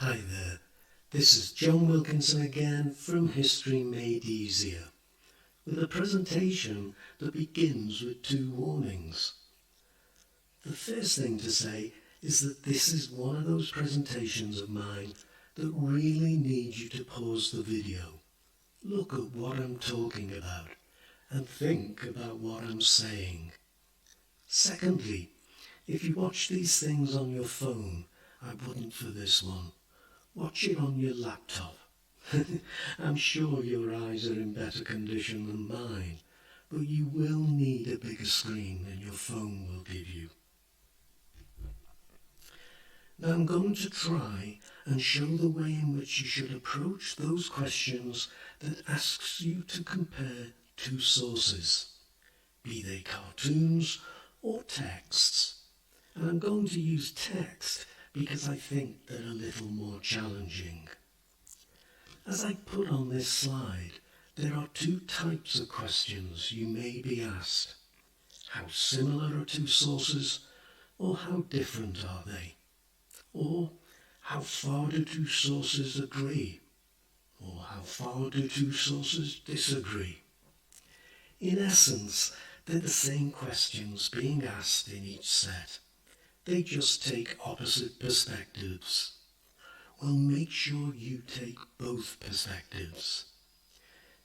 Hi there, this is John Wilkinson again from History Made Easier, with a presentation that begins with two warnings. The first thing to say is that this is one of those presentations of mine that really need you to pause the video, look at what I'm talking about, and think about what I'm saying. Secondly, if you watch these things on your phone, I wouldn't for this one. Watch it on your laptop. I'm sure your eyes are in better condition than mine, but you will need a bigger screen than your phone will give you. Now I'm going to try and show the way in which you should approach those questions that asks you to compare two sources, be they cartoons or texts. And I'm going to use text because I think they're a little more challenging. As I put on this slide, there are two types of questions you may be asked. How similar are two sources, or how different are they? Or how far do two sources agree? Or how far do two sources disagree? In essence, they're the same questions being asked in each set. They just take opposite perspectives. Well, make sure you take both perspectives.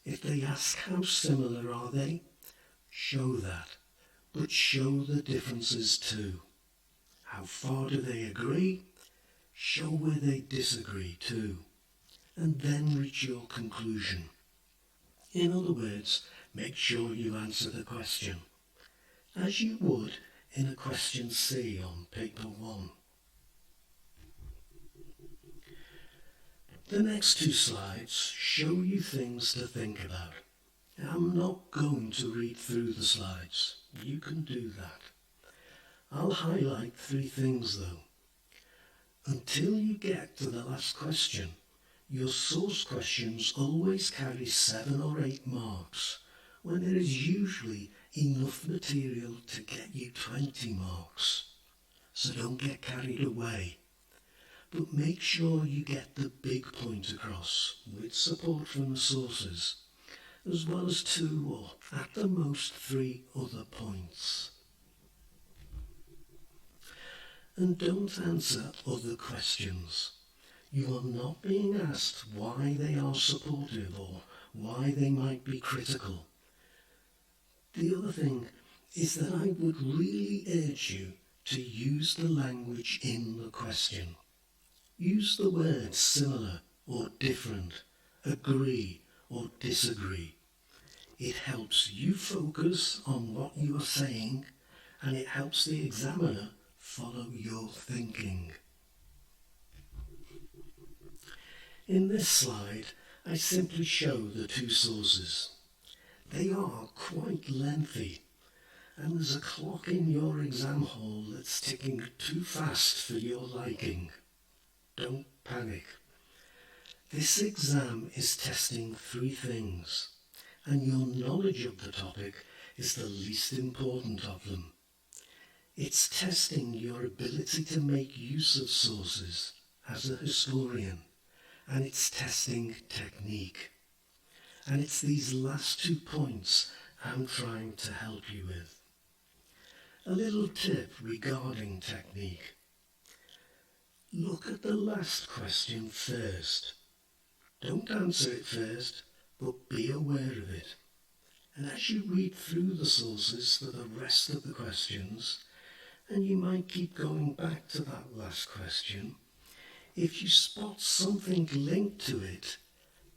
If they ask how similar are they, show that, but show the differences too. How far do they agree? Show where they disagree too, and then reach your conclusion. In other words, make sure you answer the question, as you would in a question C on paper 1. The next two slides show you things to think about. I'm not going to read through the slides. You can do that. I'll highlight 3 things though. Until you get to the last question, your source questions always carry 7 or 8 marks, when there is usually enough material to get you 20 marks. So don't get carried away. But make sure you get the big point across, with support from the sources, as well as 2 or at the most 3 other points. And don't answer other questions. You are not being asked why they are supportive or why they might be critical. The other thing is that I would really urge you to use the language in the question. Use the words similar or different, agree or disagree. It helps you focus on what you are saying, and it helps the examiner follow your thinking. In this slide, I simply show the 2 sources. They are quite lengthy, and there's a clock in your exam hall that's ticking too fast for your liking. Don't panic. This exam is testing 3 things, and your knowledge of the topic is the least important of them. It's testing your ability to make use of sources as a historian, and it's testing technique. And it's these last 2 points I'm trying to help you with. A little tip regarding technique. Look at the last question first. Don't answer it first, but be aware of it. And as you read through the sources for the rest of the questions, and you might keep going back to that last question, if you spot something linked to it,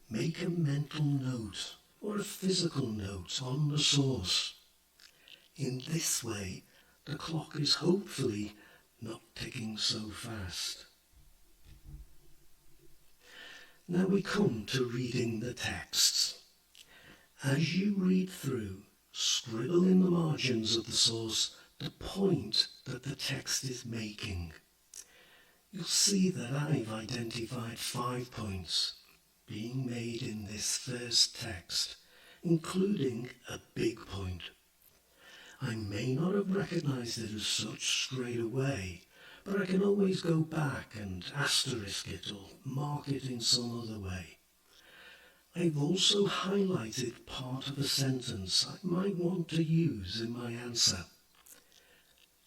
make a mental note or a physical note on the source. In this way, the clock is hopefully not ticking so fast. Now we come to reading the texts. As you read through, scribble in the margins of the source the point that the text is making. You'll see that I've identified 5 points being made in this first text, including a big point. I may not have recognized it as such straight away, but I can always go back and asterisk it or mark it in some other way. I've also highlighted part of a sentence I might want to use in my answer.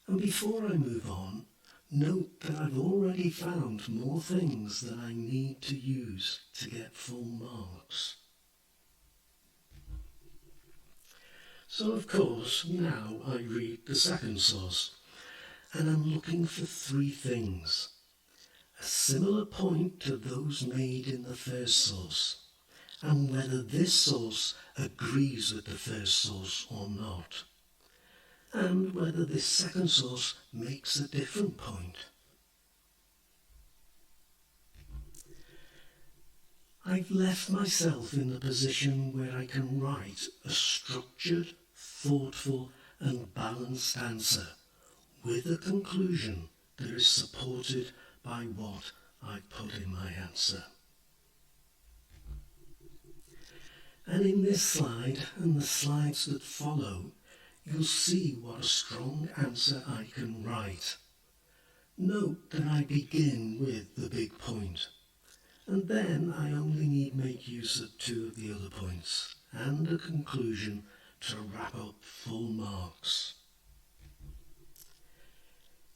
And before I move on, note that I've already found more things that I need to use to get full marks. So of course, now I read the second source, and I'm looking for three things. A similar point to those made in the first source, and whether this source agrees with the first source or not, and whether this second source makes a different point. I've left myself in the position where I can write a structured, thoughtful and balanced answer with a conclusion that is supported by what I put in my answer. And in this slide and the slides that follow, you'll see what a strong answer I can write. Note that I begin with the big point, and then I only need make use of two of the other points, and a conclusion to wrap up full marks.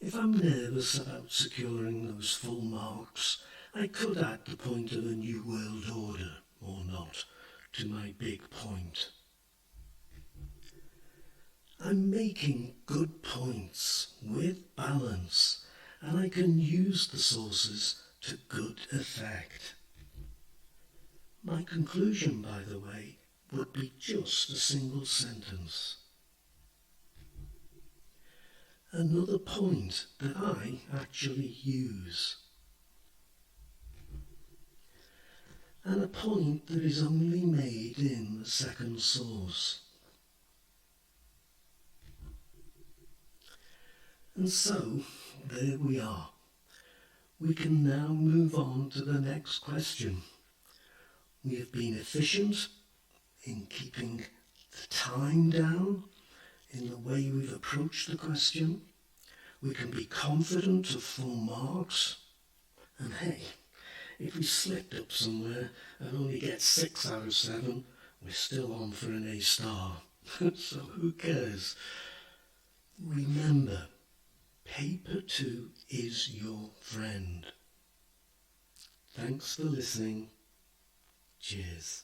If I'm nervous about securing those full marks, I could add the point of a new world order, or not, to my big point. I'm making good points with balance, and I can use the sources to good effect. My conclusion, by the way, would be just a single sentence. Another point that I actually use. And a point that is only made in the second source. And so, there we are. We can now move on to the next question. We have been efficient in keeping the time down, in the way we've approached the question. We can be confident of full marks. And hey, if we slipped up somewhere and only get 6 out of 7, we're still on for an A star. So who cares? Remember, paper 2 is your friend. Thanks for listening. Cheers.